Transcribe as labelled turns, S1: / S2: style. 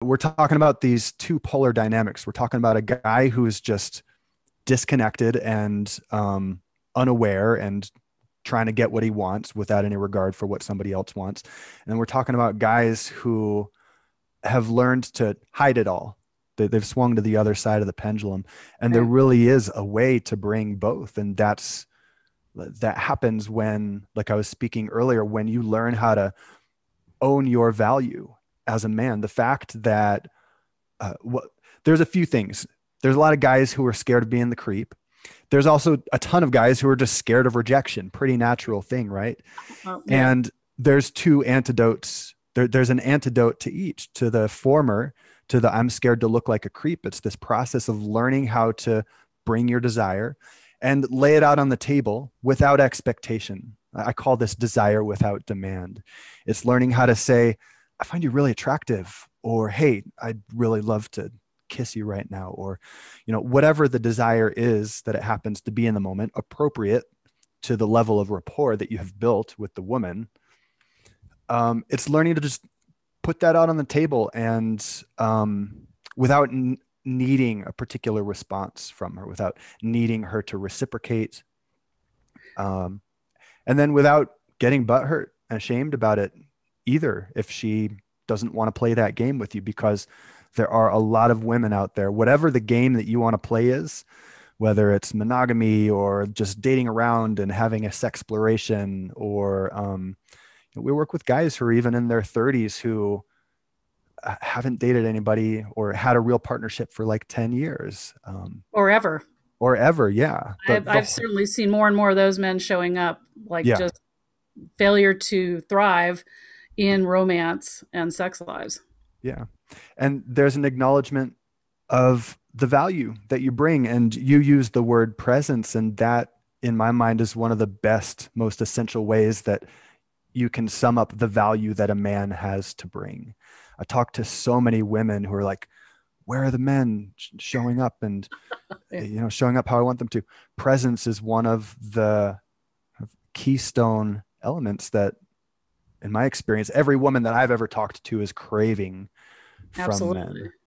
S1: We're talking about these two polar dynamics. We're talking about a guy who is just disconnected and unaware and trying to get what he wants without any regard for what somebody else wants. And then we're talking about guys who have learned to hide it all. They've swung to the other side of the pendulum. And there
S2: Right.
S1: really is a way to bring both. And that happens when, like I was speaking earlier, when you learn how to own your value as a man. The fact that what there's a few things. There's a lot of guys who are scared of being the creep. There's also a ton of guys who are just scared of rejection. Pretty natural thing, right?
S2: Yeah.
S1: And there's two antidotes. There's an antidote to each. To the former, to the I'm scared to look like a creep. It's this process of learning how to bring your desire and lay it out on the table without expectation. I call this desire without demand. It's learning how to say, I find you really attractive, or hey, I'd really love to kiss you right now, or whatever the desire is that it happens to be in the moment, appropriate to the level of rapport that you have built with the woman. It's learning to just put that out on the table and without needing a particular response from her, without needing her to reciprocate, um, and then without getting butthurt and ashamed about it either if she doesn't want to play that game with you, because there are a lot of women out there, whatever the game that you want to play is, whether it's monogamy or just dating around and having a sexploration, or we work with guys who are even in their 30s who haven't dated anybody or had a real partnership for like 10 years,
S2: Or ever.
S1: or ever. Yeah.
S2: I've certainly seen more and more of those men showing up, like
S1: Yeah.
S2: just failure to thrive in romance and sex lives.
S1: Yeah. And there's an acknowledgement of the value that you bring. And you use the word presence. And that, in my mind, is one of the best, most essential ways that you can sum up the value that a man has to bring. I talk to so many women who are like, where are the men showing up and,
S2: Yeah,
S1: showing up how I want them to? Presence is one of the keystone elements that, in my experience, every woman that I've ever talked to is craving from
S2: absolutely.
S1: men.